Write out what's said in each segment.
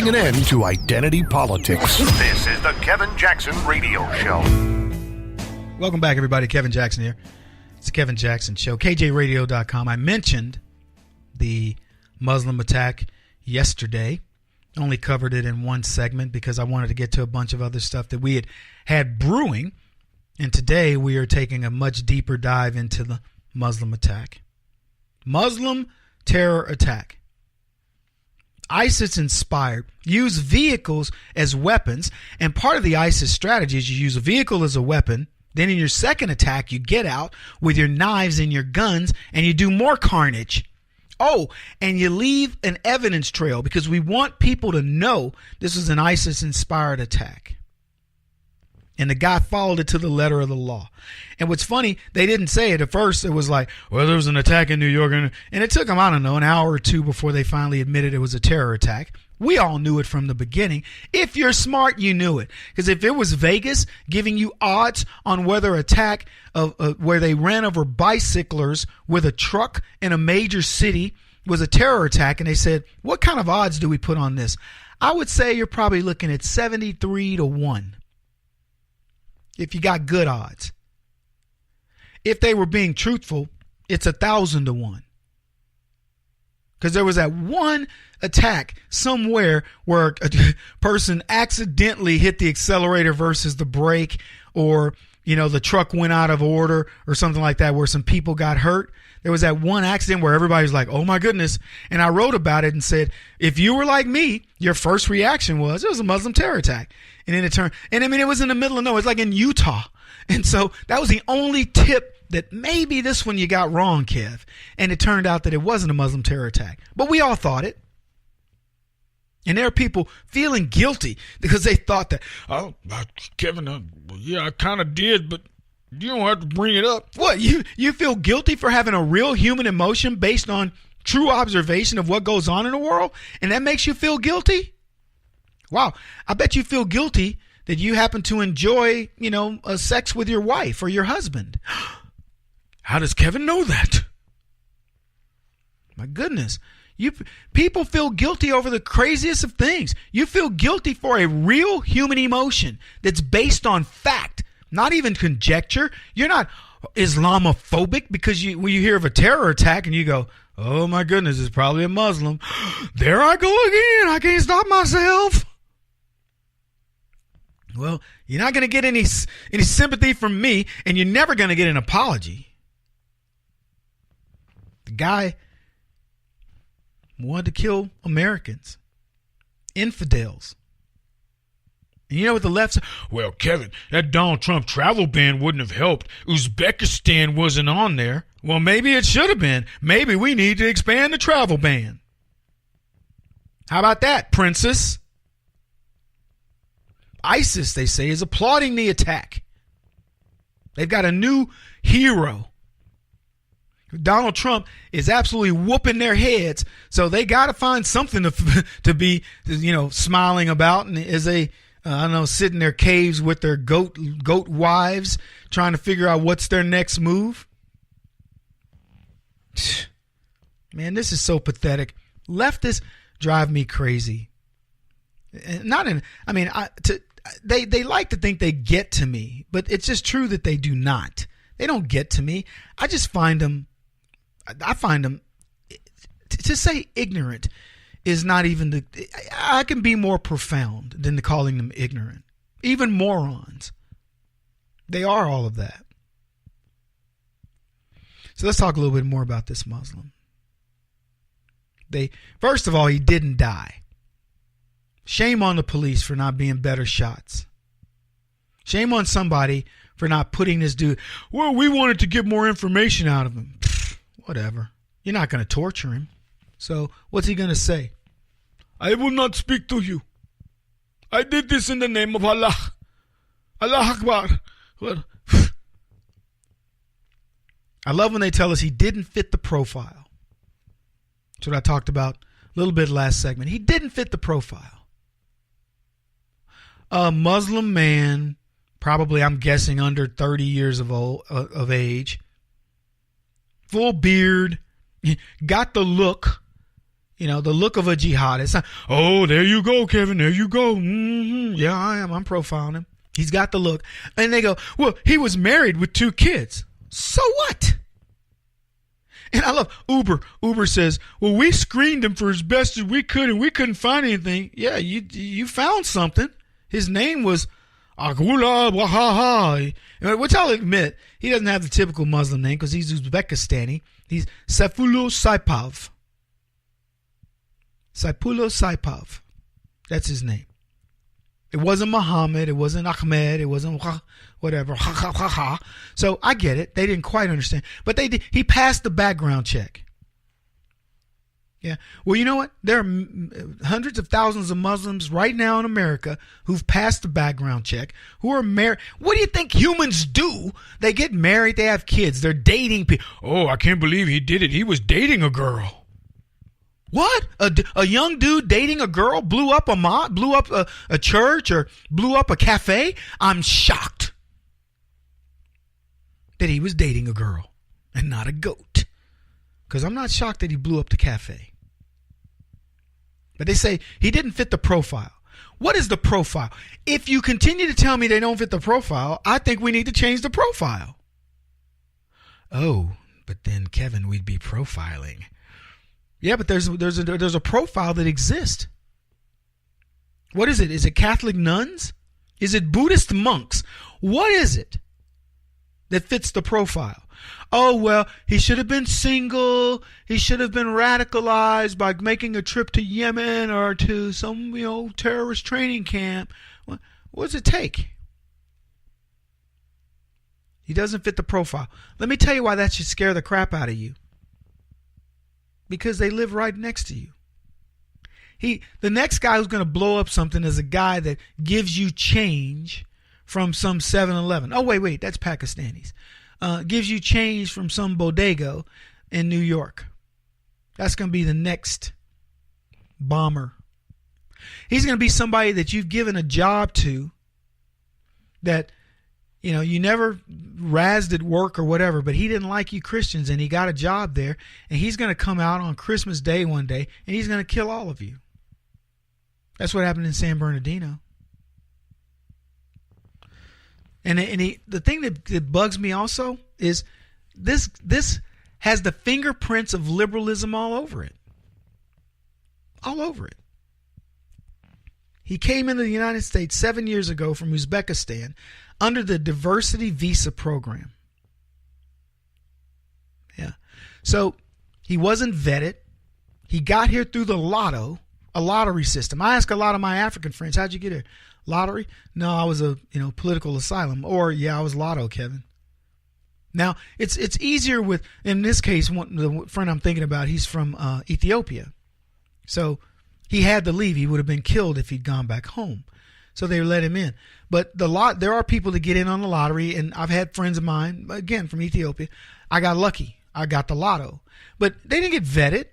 putting an end to identity politics. This is the Kevin Jackson Radio Show. Welcome back, everybody. Kevin Jackson here. It's the Kevin Jackson Show. KJRadio.com. I mentioned the Muslim attack yesterday. Only covered it in one segment because I wanted to get to a bunch of other stuff that we had brewing. And today we are taking a much deeper dive into the Muslim attack. Muslim terror attack. ISIS inspired, use vehicles as weapons. And part of the ISIS strategy is you use a vehicle as a weapon. Then in your second attack, you get out with your knives and your guns and you do more carnage. Oh, and you leave an evidence trail because we want people to know this was an ISIS-inspired attack. And the guy followed it to the letter of the law. And what's funny, they didn't say it at first. It was like, well, there was an attack in New York. And it took them, I don't know, an hour or two before they finally admitted it was a terror attack. We all knew it from the beginning. If you're smart, you knew it. Because if it was Vegas giving you odds on whether attack where they ran over bicyclers with a truck in a major city was a terror attack, and they said, what kind of odds do we put on this? I would say you're probably looking at 73-1. If you got good odds. If they were being truthful, it's 1,000-1. Because there was that one attack somewhere where a person accidentally hit the accelerator versus the brake, or, the truck went out of order or something like that, where some people got hurt. There was that one accident where everybody was like, oh my goodness. And I wrote about it and said, if you were like me, your first reaction was, it was a Muslim terror attack. And then it turned, and I mean, it was in the middle of nowhere. It's like in Utah. And so that was the only tip that maybe this one you got wrong, Kev. And it turned out that it wasn't a Muslim terror attack. But we all thought it. And there are people feeling guilty because they thought that, oh, Kevin, yeah, I kind of did, but you don't have to bring it up. What, you feel guilty for having a real human emotion based on true observation of what goes on in the world? And that makes you feel guilty? Wow. I bet you feel guilty that you happen to enjoy, sex with your wife or your husband. How does Kevin know that? My goodness. People feel guilty over the craziest of things. You feel guilty for a real human emotion that's based on fact, not even conjecture. You're not Islamophobic because when you hear of a terror attack and you go, oh my goodness, it's probably a Muslim. There I go again. I can't stop myself. Well, you're not going to get any sympathy from me, and you're never going to get an apology. The guy wanted to kill Americans, infidels. And you know what the left said? Well, Kevin, that Donald Trump travel ban wouldn't have helped. Uzbekistan wasn't on there. Well, maybe it should have been. Maybe we need to expand the travel ban. How about that, princess? ISIS, they say, is applauding the attack. They've got a new hero. Donald Trump is absolutely whooping their heads, so they got to find something to be, smiling about. And as they, sit in their caves with their goat wives, trying to figure out what's their next move. Man, this is so pathetic. Leftists drive me crazy. They like to think they get to me, but it's just true that they do not. They don't get to me. I find them, to say ignorant is not even I can be more profound than calling them ignorant. Even morons. They are all of that. So let's talk a little bit more about this Muslim. First of all, he didn't die. Shame on the police for not being better shots. Shame on somebody for not putting this dude. Well, we wanted to get more information out of him. Pfft, whatever. You're not going to torture him. So what's he going to say? I will not speak to you. I did this in the name of Allah. Allah Akbar. I love when they tell us he didn't fit the profile. That's what I talked about a little bit last segment. He didn't fit the profile. A Muslim man, probably I'm guessing under 30 years of age, full beard, got the look, You know, the look of a jihadist. Oh, there you go, Kevin. There you go. Yeah, I am. I'm profiling him. He's got the look. And they go, well, he was married with 2 kids. So what? And I love Uber. Uber says, well, we screened him for as best as we could, and we couldn't find anything. Yeah, you found something. His name was Agula Wahaha, which I'll admit, he doesn't have the typical Muslim name because he's Uzbekistani. He's Saifullo Saipov. Saifullo Saipov. That's his name. It wasn't Muhammad. It wasn't Ahmed. It wasn't whatever. So I get it. They didn't quite understand. But they did. He passed the background check. Yeah. Well, you know what? There are hundreds of thousands of Muslims right now in America who've passed the background check, who are married. What do you think humans do? They get married. They have kids. They're dating people. Oh, I can't believe he did it. He was dating a girl. What? A young dude dating a girl blew up a church or blew up a cafe? I'm shocked that he was dating a girl and not a goat. Because I'm not shocked that he blew up the cafe. But they say he didn't fit the profile. What is the profile? If you continue to tell me they don't fit the profile, I think we need to change the profile. Oh, but then, Kevin, we'd be profiling. Yeah, but there's a profile that exists. What is it? Is it Catholic nuns? Is it Buddhist monks? What is it that fits the profile? Oh, well, he should have been single. He should have been radicalized by making a trip to Yemen or to some, terrorist training camp. What does it take? He doesn't fit the profile. Let me tell you why that should scare the crap out of you. Because they live right next to you. The next guy who's going to blow up something is a guy that gives you change from some 7-Eleven. Oh, wait, that's Pakistanis. Gives you change from some bodega in New York. That's going to be the next bomber. He's going to be somebody that you've given a job to that, you never razzed at work or whatever, but he didn't like you Christians and he got a job there, and he's going to come out on Christmas Day one day and he's going to kill all of you. That's what happened in San Bernardino. And the thing that bugs me also is this has the fingerprints of liberalism all over it. All over it. He came into the United States 7 years ago from Uzbekistan under the diversity visa program. Yeah. So he wasn't vetted. He got here through the Lotto, a lottery system. I ask a lot of my African friends, how'd you get here? Lottery? No, I was a political asylum. Or I was Lotto, Kevin. Now it's easier with, in this case, the friend I'm thinking about, he's from Ethiopia, so he had to leave. He would have been killed if he'd gone back home. So they let him in. But there are people that get in on the lottery, and I've had friends of mine, again from Ethiopia. I got lucky. I got the Lotto, but they didn't get vetted.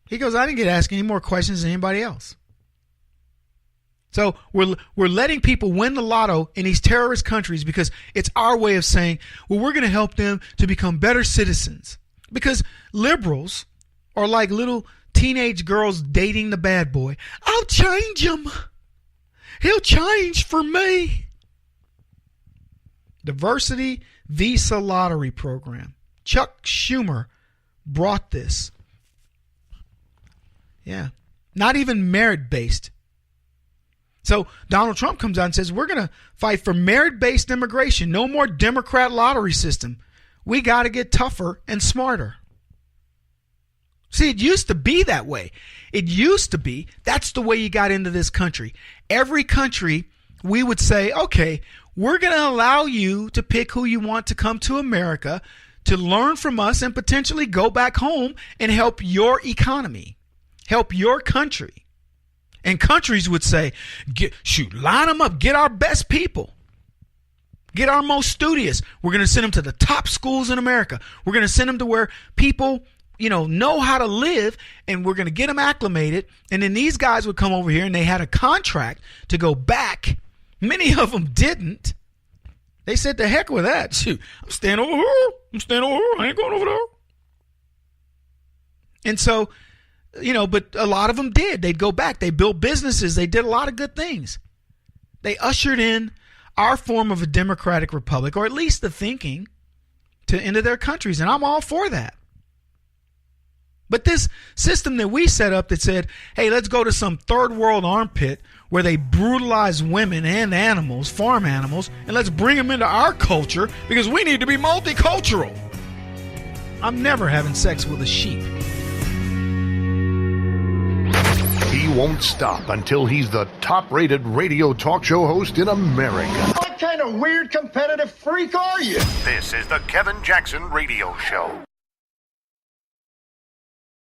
He goes, I didn't get asked any more questions than anybody else. So we're letting people win the Lotto in these terrorist countries because it's our way of saying, well, we're going to help them to become better citizens. Because liberals are like little teenage girls dating the bad boy. I'll change him. He'll change for me. Diversity Visa Lottery Program. Chuck Schumer brought this. Yeah. Not even merit-based. So Donald Trump comes out and says, we're going to fight for merit-based immigration. No more Democrat lottery system. We got to get tougher and smarter. See, it used to be that way. It used to be. That's the way you got into this country. Every country, we would say, okay, we're going to allow you to pick who you want to come to America to learn from us and potentially go back home and help your economy, help your country. And countries would say, line them up, get our best people. Get our most studious. We're going to send them to the top schools in America. We're going to send them to where people, know how to live, and we're going to get them acclimated. And then these guys would come over here, and they had a contract to go back. Many of them didn't. They said, the heck with that. Shoot, I'm staying over here. I ain't going over there. And so But a lot of them did. They'd go back. They built businesses. They did a lot of good things. They ushered in our form of a democratic republic, or at least the thinking, into their countries. And I'm all for that. But this system that we set up that said, hey, let's go to some third world armpit where they brutalize women and animals, farm animals, and let's bring them into our culture because we need to be multicultural. I'm never having sex with a sheep. He won't stop until he's the top-rated radio talk show host in America. What kind of weird competitive freak are you? This is the Kevin Jackson Radio Show.